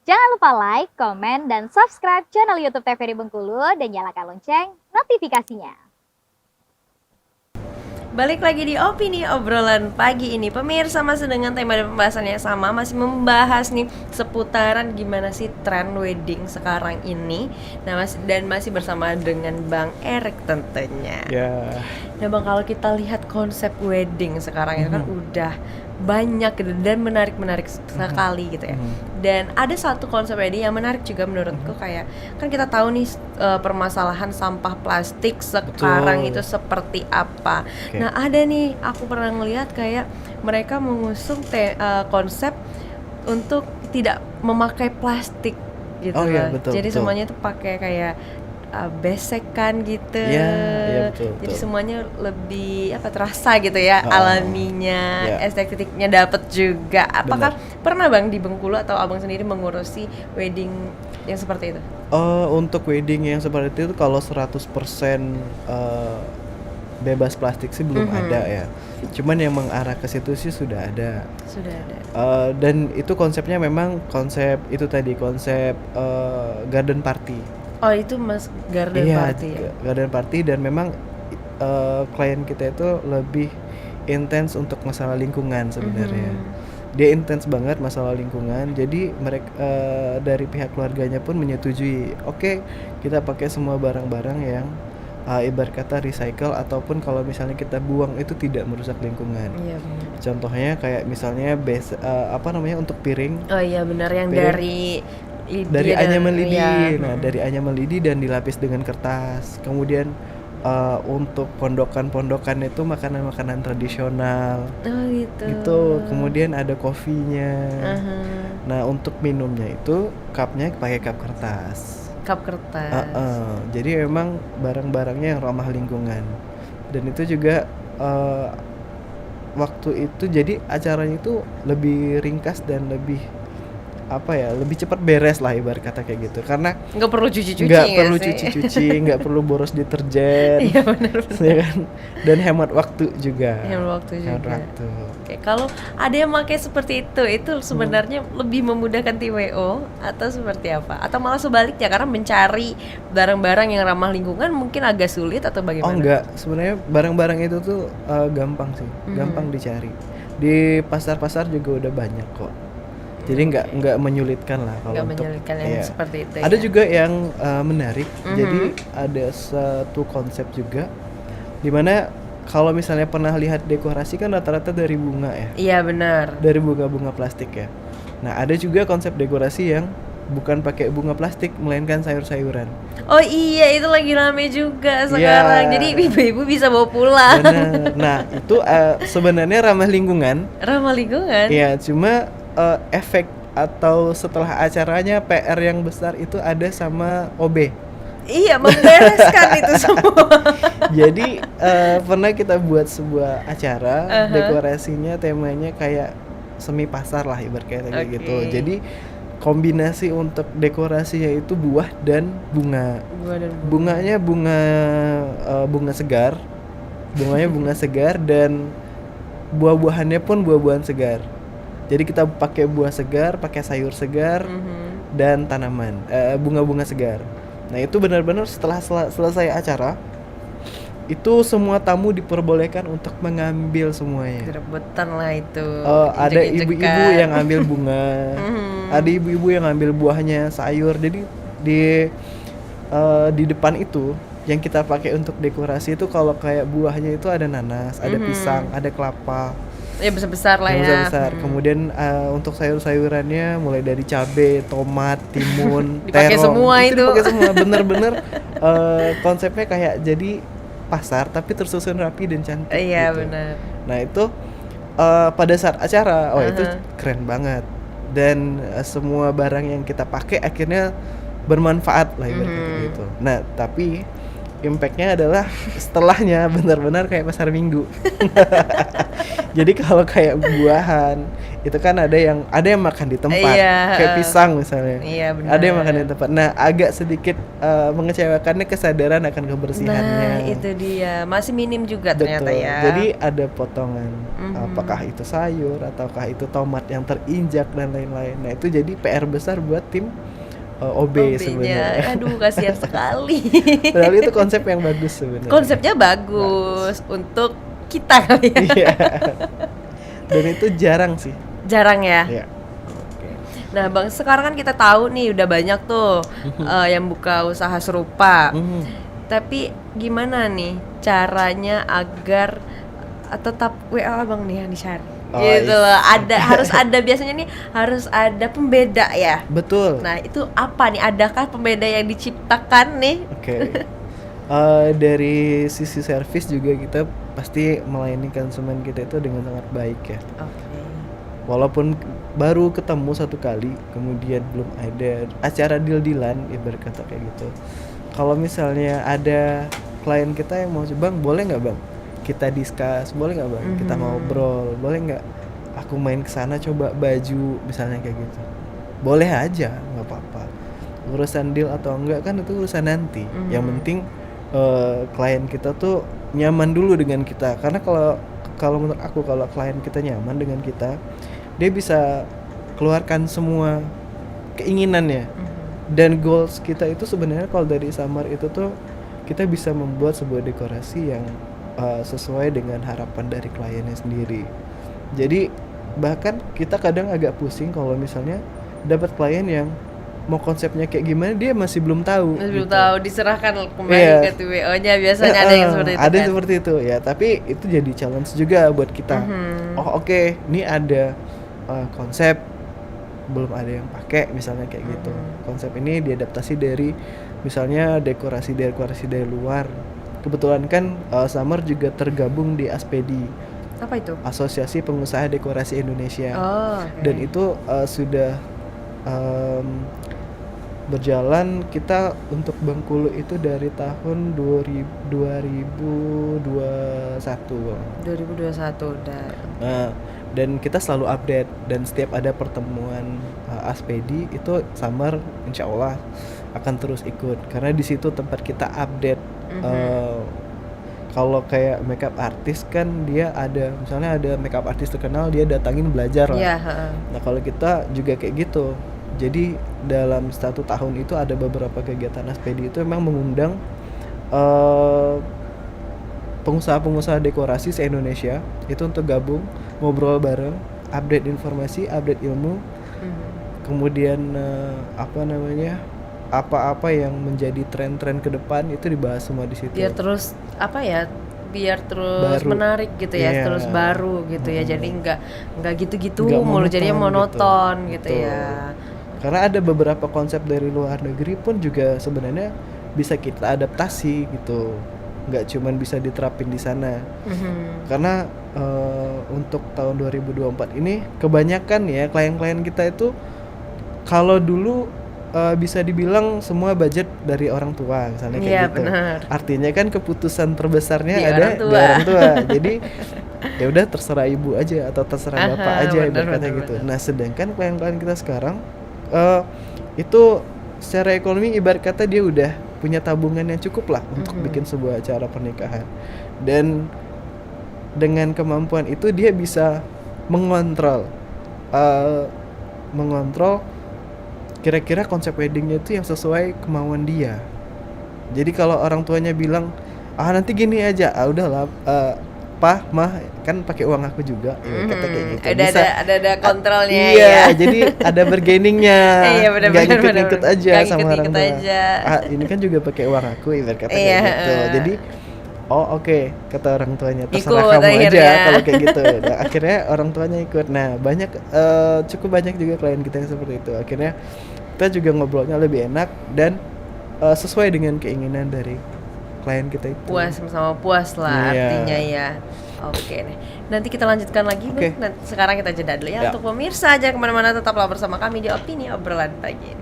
Jangan lupa like, komen, dan subscribe channel YouTube TVRI Bengkulu dan nyalakan lonceng notifikasinya. Balik lagi di Opini Obrolan Pagi ini. Pemirsa, masih dengan tema dan pembahasannya sama. Masih membahas nih seputaran gimana sih tren wedding sekarang ini. Nah, masih bersama dengan Bang Erik tentunya. Ya. Nah Bang, kalau kita lihat konsep wedding sekarang ini kan udah banyak gitu dan menarik sekali gitu ya. Dan ada satu konsep wedding yang menarik juga menurutku, kayak kan kita tahu nih permasalahan sampah plastik sekarang itu seperti apa. Okay. Nah ada nih, aku pernah ngelihat kayak mereka mengusung konsep untuk tidak memakai plastik gitu Oh, loh. iya, betul, Jadi betul. semuanya tuh pakai kayak besekan gitu. Iya, betul. Jadi semuanya lebih terasa gitu ya, alaminya, iya. estetiknya dapet juga. Apakah pernah Bang di Bengkulu atau Abang sendiri mengurusi wedding yang seperti itu? Untuk wedding yang seperti itu kalau 100% bebas plastik sih belum ada ya. Cuman yang mengarah ke situ sih sudah ada. Dan itu konsepnya memang konsep itu tadi, konsep garden party. Oh itu Mas, garden party ya? Garden party, dan memang klien kita itu lebih intens untuk masalah lingkungan sebenarnya. Dia intens banget masalah lingkungan, jadi mereka dari pihak keluarganya pun menyetujui. Oke, kita pakai semua barang-barang yang ibarat kata recycle, ataupun kalau misalnya kita buang itu tidak merusak lingkungan. Iya benar. Contohnya kayak misalnya untuk piring. Oh iya benar, yang Piring. dari anyaman lidi. Nah, dari anyaman lidi dan dilapis dengan kertas. Kemudian untuk pondokan-pondokan itu makanan-makanan tradisional. Oh gitu. Gitu. Kemudian ada kopinya. Nah, untuk minumnya itu cupnya pakai cup kertas. Cup kertas. Jadi memang barang-barangnya yang ramah lingkungan. Dan itu juga waktu itu jadi acaranya itu lebih ringkas dan lebih lebih cepat beres lah ibarat kata kayak gitu, karena Nggak perlu cuci-cuci. nggak perlu boros deterjen. Iya benar. Ya kan? Dan hemat waktu juga. Hemat waktu. Oke, kalau ada yang pakai seperti itu sebenarnya lebih memudahkan TWO atau seperti apa? Atau malah sebaliknya, karena mencari barang-barang yang ramah lingkungan mungkin agak sulit atau bagaimana? Oh enggak, sebenarnya barang-barang itu tuh gampang sih, gampang dicari. Di pasar-pasar juga udah banyak kok. Jadi nggak menyulitkan lah kalau untuk. Menyulitkan yang seperti itu. Ada juga yang menarik. Jadi ada satu konsep juga, dimana kalau misalnya pernah lihat dekorasi kan rata-rata dari bunga ya. Iya benar. Dari bunga-bunga plastik ya. Nah ada juga konsep dekorasi yang bukan pakai bunga plastik, melainkan sayur-sayuran. Oh iya, itu lagi rame juga sekarang. Jadi ibu-ibu bisa bawa pulang. Bener. Nah itu sebenarnya ramah lingkungan. Ramah lingkungan. Iya, cuma efek atau setelah acaranya PR yang besar itu ada sama OB. Iya, membereskan itu semua. Jadi pernah kita buat sebuah acara, dekorasinya temanya kayak semi pasar lah ibaratnya kayak gitu. Jadi kombinasi untuk dekorasinya itu buah dan bunga. Bunganya bunga segar. Bunganya bunga segar, dan buah-buahannya pun buah-buahan segar. Jadi kita pakai buah segar, pakai sayur segar, dan tanaman bunga-bunga segar. Nah itu benar-benar setelah selesai acara, itu semua tamu diperbolehkan untuk mengambil semuanya. Gerebetan lah itu. Ada ibu-ibu yang ambil bunga, ada ibu-ibu yang ambil buahnya, sayur. Jadi di depan itu yang kita pakai untuk dekorasi itu, kalau kayak buahnya itu ada nanas, ada pisang, ada kelapa. Ya besar-besar lah ya. Besar. Kemudian untuk sayur-sayurannya mulai dari cabai, tomat, timun, dipakai terong. Semua itu. Dipakai semua, bener-bener konsepnya kayak jadi pasar tapi tersusun rapi dan cantik. Iya gitu. benar. Nah itu pada saat acara, itu keren banget. Dan semua barang yang kita pakai akhirnya bermanfaat lah ibaratnya gitu. Nah tapi impact-nya adalah setelahnya benar-benar kayak pasar minggu. Jadi kalau kayak buahan itu kan ada yang makan di tempat, Iya, kayak pisang misalnya. Iya, benar. Ada yang makan di tempat. Nah, agak sedikit mengecewakannya kesadaran akan kebersihannya. Nah, itu dia. Masih minim juga ternyata Betul. ya. Jadi ada potongan, apakah itu sayur ataukah itu tomat yang terinjak dan lain-lain. Nah, itu jadi PR besar buat tim OB sebenarnya. Aduh, kasihan sekali. Padahal itu konsep yang bagus sebenarnya. Konsepnya bagus untuk kita kali ya. Iya. Dan itu jarang sih. Jarang ya. Iya. Nah, Bang, sekarang kan kita tahu nih udah banyak tuh yang buka usaha serupa. Tapi gimana nih caranya agar tetap WA Bang nih yang dicari? Gitu loh. Harus ada biasanya nih harus ada pembeda ya. Betul. Nah, itu apa nih? Adakah pembeda yang diciptakan nih? Oke. Dari sisi servis juga kita pasti melayani konsumen kita itu dengan sangat baik ya. Oke. Walaupun baru ketemu satu kali, kemudian belum ada acara deal-dealan, ibarat kata kayak gitu. Kalau misalnya ada klien kita yang mau coba, Bang, boleh nggak Bang? Kita discuss, boleh nggak Bang? Kita ngobrol, boleh nggak? Aku main kesana coba baju, misalnya kayak gitu. Boleh aja, nggak apa-apa. Urusan deal atau enggak kan itu urusan nanti. Yang penting klien kita tuh nyaman dulu dengan kita. Karena kalau menurut aku kalau klien kita nyaman dengan kita, dia bisa keluarkan semua keinginannya. Dan goals kita itu sebenarnya kalau dari Summer itu tuh kita bisa membuat sebuah dekorasi yang sesuai dengan harapan dari kliennya sendiri. Jadi bahkan kita kadang agak pusing kalau misalnya dapat klien yang mau konsepnya kayak gimana, dia masih belum tahu. Belum tahu, diserahkan kembali ke WO-nya, biasanya ada yang seperti itu. Ada kan? seperti itu ya, tapi itu jadi challenge juga buat kita. Oh oke, ini ada konsep belum ada yang pakai misalnya kayak gitu. Konsep ini diadaptasi dari misalnya dekorasi dari luar. Kebetulan kan Summer juga tergabung di ASPEDI. Apa itu? Asosiasi Pengusaha Dekorasi Indonesia. Dan itu sudah berjalan kita untuk Bengkulu itu dari tahun 2021. 2021 udah. Nah, dan kita selalu update, dan setiap ada pertemuan ASPEDI itu Summer insya Allah akan terus ikut, karena di situ tempat kita update. Kalau kayak makeup artist kan dia ada, misalnya ada makeup artist terkenal, dia datangin belajar lah. Nah kalau kita juga kayak gitu. Jadi dalam 1 tahun itu ada beberapa kegiatan ASPEDI itu memang mengundang pengusaha-pengusaha dekorasi se-Indonesia itu untuk gabung, ngobrol bareng, update informasi, update ilmu, kemudian apa-apa yang menjadi tren-tren ke depan itu dibahas semua di situ. Biar terus biar terus baru. Menarik gitu ya, terus baru gitu ya. Jadi nggak gitu-gitu mulu, jadinya monoton gitu ya. Karena ada beberapa konsep dari luar negeri pun juga sebenarnya bisa kita adaptasi gitu. Nggak cuman bisa diterapin di sana. Karena untuk tahun 2024 ini kebanyakan ya klien-klien kita itu kalau dulu bisa dibilang semua budget dari orang tua misalnya kayak gitu. Bener. Artinya kan keputusan terbesarnya di ada orang di orang tua. Jadi ya udah terserah ibu aja atau terserah bapak aja ibaratnya gitu. Nah, sedangkan klien-klien kita sekarang itu secara ekonomi ibarat kata dia udah punya tabungan yang cukup lah untuk bikin sebuah acara pernikahan. Dan dengan kemampuan itu dia bisa mengontrol kira-kira konsep weddingnya itu yang sesuai kemauan dia. Jadi kalau orang tuanya bilang nanti gini aja, udahlah Pak, Mah, kan pakai uang aku juga, kata kayak gitu. Ada kontrolnya. Iya, jadi ada bargainingnya. Nggak ngikut-ngikut aja sama orang tua. Ini kan juga pakai uang aku, ibarat kata kayak gitu. Jadi oke, kata orang tuanya, terserah ikut, kamu akhirnya. aja kalau kayak gitu. Nah, akhirnya orang tuanya ikut. Nah, cukup banyak juga klien kita yang seperti itu. Akhirnya kita juga ngobrolnya lebih enak dan sesuai dengan keinginan dari klien kita itu. Sama puas lah artinya ya. Oke nih. Nanti kita lanjutkan lagi. Nanti sekarang kita jeda dulu ya. Untuk pemirsa, jangan kemana-mana, tetaplah bersama kami di Opini Obrolan Pagi.